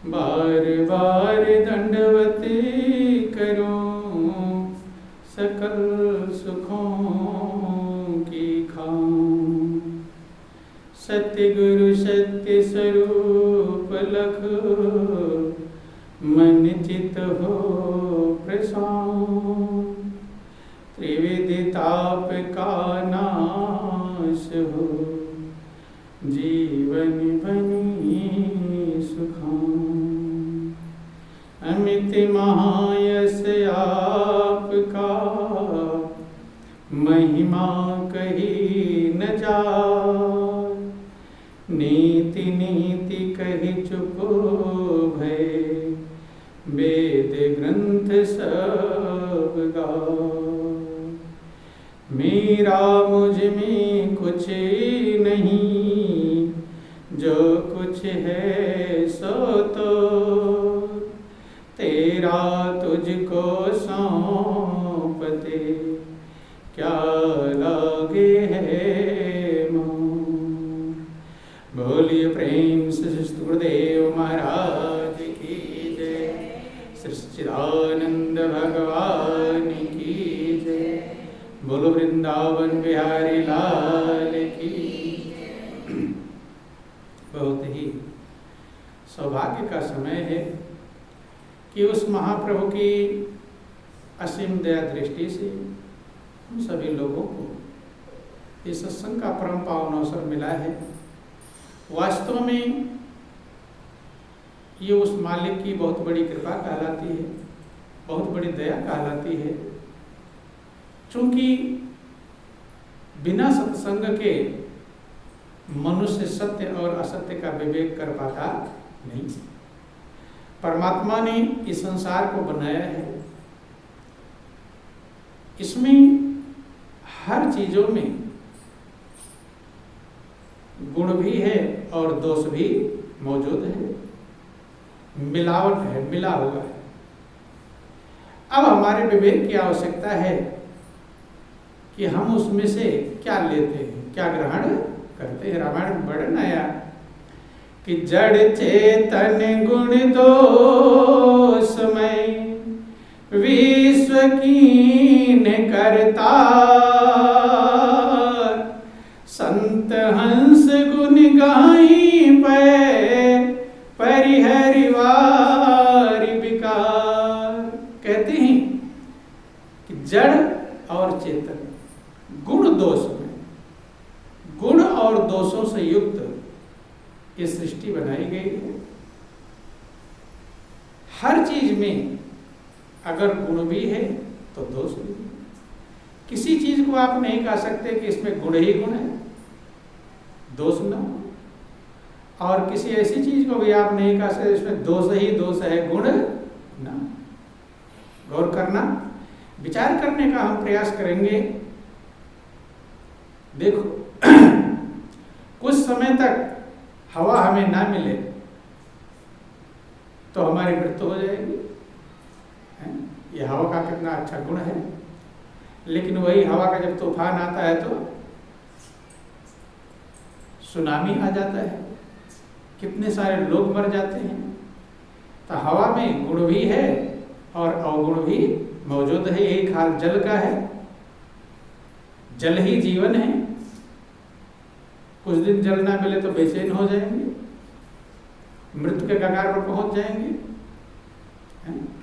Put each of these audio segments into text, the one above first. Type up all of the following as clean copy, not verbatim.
बार बार दंडवती करो सकल सुखों की खाऊं। सत्य गुरु सत्य स्वरूप लख मन चित हो प्रशांत। त्रिविधि ताप का नाश हो जीवन बनी सुखान। अमित महायश आपका महिमा कही न जाए। नीति नीति कही चुप भय वेद ग्रंथ सब गाए। मेरा मुझ में कुछ नहीं जो कुछ है सो तो तेरा तुझको सौंप दे क्या लागे है मोह। बोलिए प्रेम से गुरुदेव महाराज की जय। सच्चिदानंद भगवान की जय। बोलो वृंदावन बिहारी लाल की। बहुत ही सौभाग्य का समय है कि उस महाप्रभु की असीम दया दृष्टि से हम सभी लोगों को इस सत्संग का परम पावन अवसर मिला है। वास्तव में ये उस मालिक की बहुत बड़ी कृपा कहलाती है, बहुत बड़ी दया कहलाती है। चूंकि बिना सत्संग के मनुष्य सत्य और असत्य का विवेक कर पाता नहीं। परमात्मा ने इस संसार को बनाया है, इसमें हर चीजों में गुण भी है और दोष भी मौजूद है, मिलावट है, मिला हुआ है। अब हमारे विवेक की आवश्यकता है कि हम उसमें से क्या लेते हैं, क्या ग्रहण करते हैं। रामायण वर्णन आया कि जड़ चेतन गुण दोषमय विश्व कीन करता। संत हंस गुण गाई पे परिहरिवार विकार। कहते हैं कि जड़ और चेतन गुण दोष में, गुण और दोषों से युक्त ये सृष्टि बनाई गई है। हर चीज में अगर गुण भी है तो दोष भी है। किसी चीज को आप नहीं कह सकते कि इसमें गुण ही गुण है, दोष ना हो। और किसी ऐसी चीज को भी आप नहीं कह सकते इसमें दोष ही दोष है, गुण ना। गौर करना, विचार करने का हम प्रयास करेंगे। देखो कुछ समय तक हवा हमें ना मिले तो हमारी मृत्यु हो जाएगी। ये हवा का कितना अच्छा गुण है। लेकिन वही हवा का जब तूफान आता है तो सुनामी आ जाता है, कितने सारे लोग मर जाते हैं। तो हवा में गुण भी है और अवगुण भी मौजूद है। एक हाल जल का है, जल ही जीवन है। कुछ दिन जल ना मिले तो बेचैन हो जाएंगे, मृत्यु के कगार पर पहुंच जाएंगे।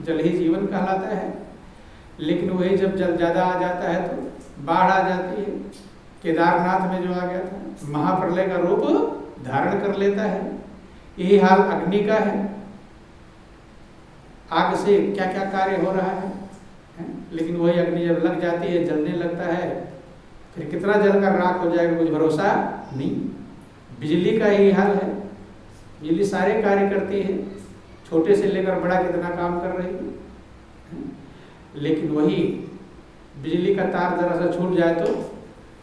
जल ही जीवन कहलाता है। लेकिन वही जब जल ज्यादा आ जाता है तो बाढ़ आ जाती है। केदारनाथ में जो आ गया था, महाप्रलय का रूप धारण कर लेता है। यही हाल अग्नि का है। आग से क्या क्या कार्य हो रहा है, लेकिन वही अग्नि जब लग जाती है, जलने लगता है, फिर कितना जलकर राख हो जाएगा कुछ भरोसा नहीं। बिजली का यही हाल है। बिजली सारे कार्य करती है, छोटे से लेकर बड़ा कितना काम कर रही है। लेकिन वही बिजली का तार जरा सा छूट जाए तो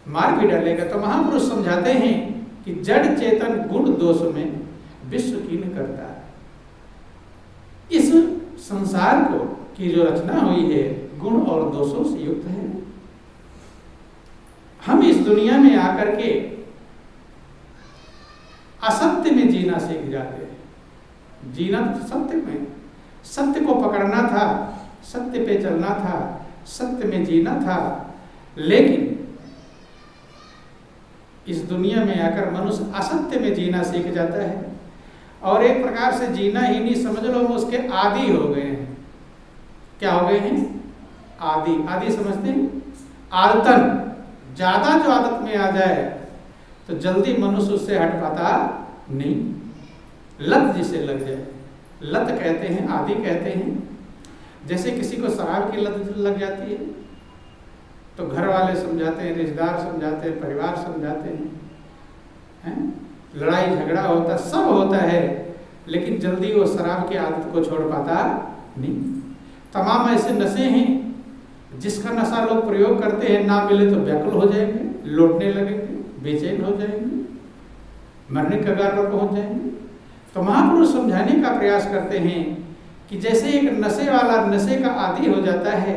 मार भी डालेगा। तो महापुरुष समझाते हैं कि जड़ चेतन गुण दोष में विश्व कीन करता है। इस संसार को की जो रचना हुई है गुण और दोषों से युक्त है। हम इस दुनिया में आकर के असत्य में जीना सीख जाते हैं, जीना तो सत्य में, सत्य को पकड़ना था, सत्य पे चलना था, सत्य में जीना था। लेकिन इस दुनिया में आकर मनुष्य असत्य में जीना सीख जाता है और एक प्रकार से जीना ही नहीं, समझ लो हम उसके आदी हो गए हैं। क्या हो गए हैं? आदी। आदी समझते हैं? आदतन। ज्यादा जो आदत में आ जाए तो जल्दी मनुष्य उससे हट पाता नहीं। लत जिसे लग जाए, लत कहते हैं, आदी कहते हैं। जैसे किसी को शराब की लत लग जाती है तो घर वाले समझाते हैं, रिश्तेदार समझाते हैं, परिवार समझाते हैं, लड़ाई झगड़ा होता, सब होता है, लेकिन जल्दी वो शराब की आदत को छोड़ पाता नहीं। तमाम ऐसे नशे हैं जिसका नशा लोग प्रयोग करते हैं, ना मिले तो व्याकुल हो जाएंगे, लौटने लगेंगे, बेचैन हो जाएंगे, मरने के कगार पर पहुंच जाएंगे। तो महापुरुष समझाने का प्रयास करते हैं कि जैसे एक नशे वाला नशे का आदी हो जाता है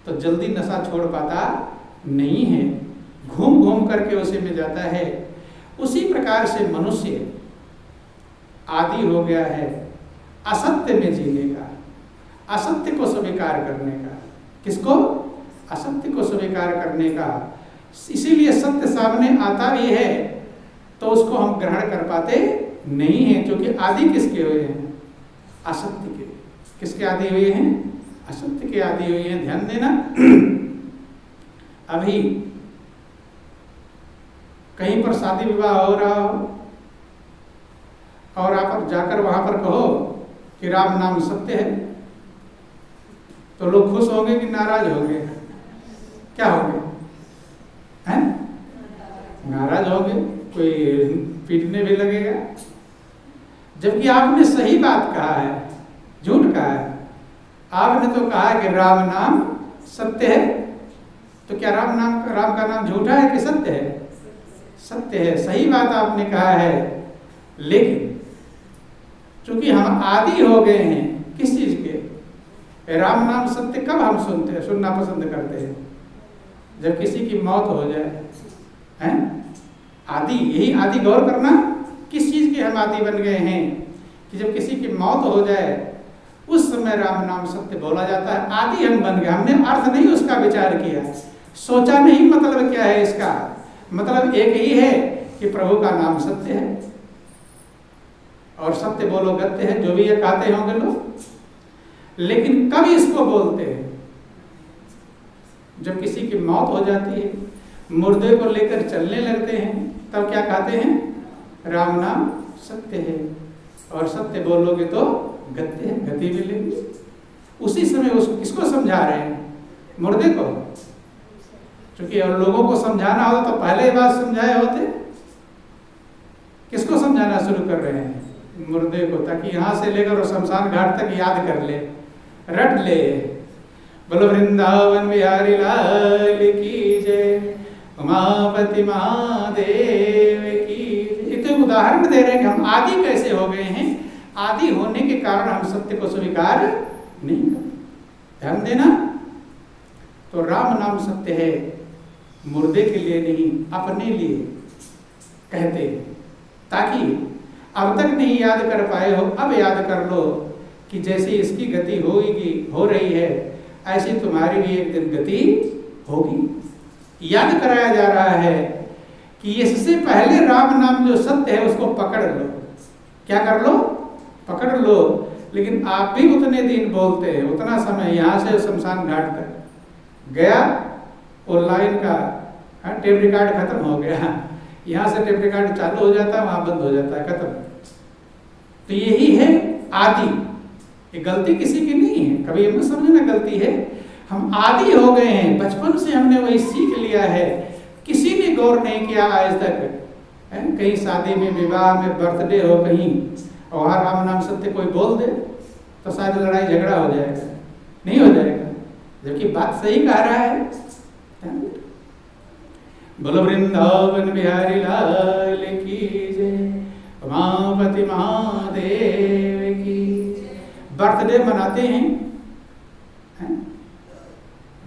तो जल्दी नशा छोड़ पाता नहीं है, घूम घूम करके उसी में जाता है। उसी प्रकार से मनुष्य आदी हो गया है असत्य में जीने का, असत्य को स्वीकार करने का। किसको? असत्य को स्वीकार करने का। इसीलिए सत्य सामने आता भी है तो उसको हम ग्रहण कर पाते नहीं है, क्योंकि आदि किसके हुए हैं? असत्य के। किसके आदि हुए हैं? असत्य के आदि हुए हैं। ध्यान देना, अभी कहीं पर शादी विवाह हो रहा हो और आप जाकर वहां पर कहो कि राम नाम सत्य है, तो लोग खुश होंगे कि नाराज होंगे? क्या होंगे? हैं? नाराज होंगे, कोई पीटने भी लगेगा। जबकि आपने सही बात कहा है, झूठ कहा है। आपने तो कहा है कि राम नाम सत्य है, तो क्या राम का नाम झूठा है कि सत्य है? सत्य है, सही बात आपने कहा है। लेकिन चूंकि हम आदी हो गए हैं किस चीज के? राम नाम सत्य कब हम सुनना पसंद करते हैं? जब किसी की मौत हो जाए, हैं? आदि, यही आदि गौर करना, किस चीज के हम आदि बन गए हैं कि जब किसी की मौत हो जाए उस समय राम नाम सत्य बोला जाता है। आदि हम बन गए, हमने अर्थ नहीं उसका विचार किया, सोचा नहीं मतलब क्या है इसका। मतलब एक ही है कि प्रभु का नाम सत्य है और सत्य बोलो गत्य है, जो भी ये कहते होंगे लोग। लेकिन कब इसको बोलते हैं? जब किसी की मौत हो जाती है, मुर्दे को लेकर चलने लगते हैं, तब क्या कहते हैं? राम नाम सत्य है, और सत्य बोलोगे तो गत्य है, गति मिलेगी। उसी समय उसको किसको समझा रहे हैं? मुर्दे को। क्योंकि और लोगों को समझाना होता तो पहले ही बात समझाए होते। किसको समझाना शुरू कर रहे हैं? मुर्दे को, ताकि यहाँ से लेकर और शमशान घाट तक याद कर ले, रट ले। बोलो वृंदावन बिहारी लाल की जय, उमापति महादेव की। ये तो उदाहरण दे रहे हैं कि हम आदि कैसे हो गए हैं। आदि होने के कारण हम सत्य को स्वीकार नहीं करते। ध्यान देना, तो राम नाम सत्य है, मुर्दे के लिए नहीं, अपने लिए कहते, ताकि अब तक नहीं याद कर पाए हो, अब याद कर लो कि जैसे इसकी गति होगी, हो रही है, ऐसी तुम्हारी भी एक दिन गति होगी। याद कराया जा रहा है कि इससे पहले राम नाम जो सत्य है उसको पकड़ लो। क्या कर लो? पकड़ लो। लेकिन आप भी उतने दिन बोलते हैं, उतना समय, यहाँ से शमशान घाट तक गया, ऑनलाइन का टेप रिकॉर्ड खत्म हो गया, यहाँ से टेप रिकॉर्ड चालू हो जाता है, वहां बंद हो जाता है, खत्म। तो यही है आदि। ये गलती किसी की नहीं है, कभी ये मत समझना गलती है। हम आदि हो गए हैं, बचपन से हमने वही सीख लिया है, किसी ने गौर नहीं किया आज तक। कहीं शादी में, विवाह में, बर्थडे हो कहीं, और वहाँ राम नाम सत्य कोई बोल दे तो शायद लड़ाई झगड़ा हो जाएगा, नहीं हो जाएगा, जबकि बात सही कह रहा है। बोलो वृंदावन बिहारी लाल की जय, उमापति महादेव की। बर्थडे मनाते हैं,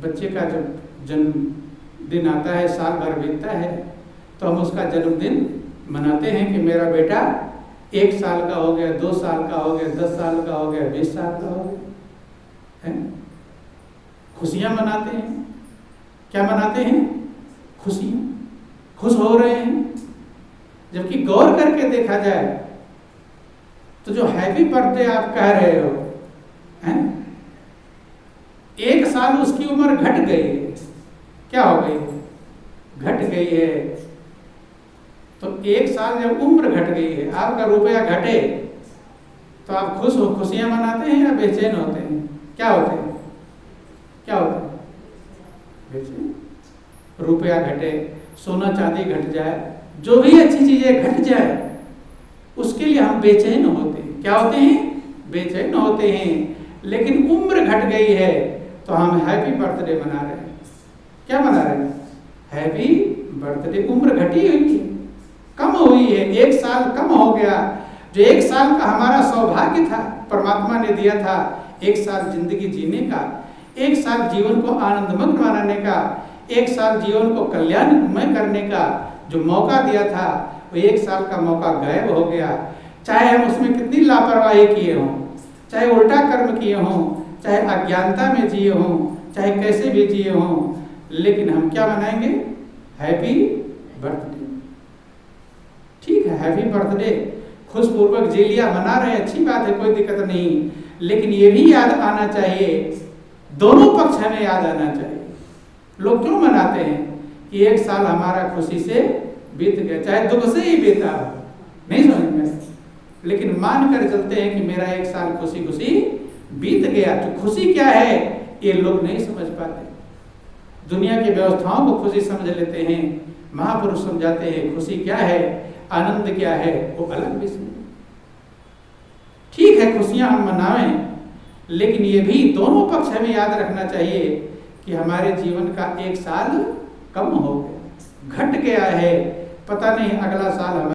बच्चे का जब जन्मदिन आता है, साल भर बीतता है, तो हम उसका जन्मदिन मनाते हैं कि मेरा बेटा 1 साल का हो गया, 2 साल का हो गया, 10 साल का हो गया, 20 साल का हो गया, है? खुशियां मनाते हैं। क्या मनाते हैं? खुशियां, खुश हो रहे हैं। जबकि गौर करके देखा जाए तो जो हैप्पी बर्थडे आप कह रहे हो, हैं? 1 साल उसकी उम्र घट गई है। क्या हो गई? घट गई है। तो 1 साल जब उम्र घट गई है, आपका रुपया घटे, तो आप खुश हो, खुशियां मनाते हैं या बेचैन होते हैं? क्या होते हैं? क्या होते हैं? बेचैन। रुपया घटे, सोना चांदी घट जाए, जो भी अच्छी चीजें घट जाए, उसके लिए हम बेचैन होते हैं। क्या होते हैं? बेचैन होते हैं। लेकिन उम्र घट गई है तो हम हैप्पी बर्थडे मना रहे हैं। क्या मना रहे हैं? Happy birthday. उम्र घटी हुई है, कम हुई है, 1 साल कम हो गया। जो 1 साल का हमारा सौभाग्य था, परमात्मा ने दिया था 1 साल जिंदगी जीने का, 1 साल जीवन को आनंदमग्न बनाने का, 1 साल जीवन को कल्याणमय करने का जो मौका दिया था, वो 1 साल का मौका गायब हो गया। चाहे हम उसमें कितनी लापरवाही किए हों, चाहे उल्टा कर्म किए हों, चाहे अज्ञानता में जिए हों, चाहे कैसे भी जिए हों, लेकिन हम क्या मनाएंगे? Happy birthday. ठीक है, हैप्पी बर्थडे, खुशपूर्वक जी लिया, मना रहे हैं, अच्छी बात है, कोई दिक्कत नहीं। लेकिन ये भी याद आना चाहिए, दोनों पक्ष हमें याद आना चाहिए। लोग क्यों मनाते हैं कि 1 साल हमारा खुशी से बीत गया, चाहे दुख से ही बीता हो, नहीं समझ में, लेकिन मान कर चलते हैं कि मेरा 1 साल खुशी खुशी बीत गया। तो खुशी क्या है ये लोग नहीं समझ पाते। दुनिया की व्यवस्थाओं को खुशी समझ लेते हैं। महापुरुष समझाते हैं खुशी क्या है, आनंद क्या है, वो अलग विषय। ठीक है, खुशियां हम मनाएं, लेकिन ये भी दोनों पक्ष हमें याद रखना चाहिए कि हमारे जीवन का 1 साल कम हो गया, घट गया है। पता नहीं अगला साल हमारे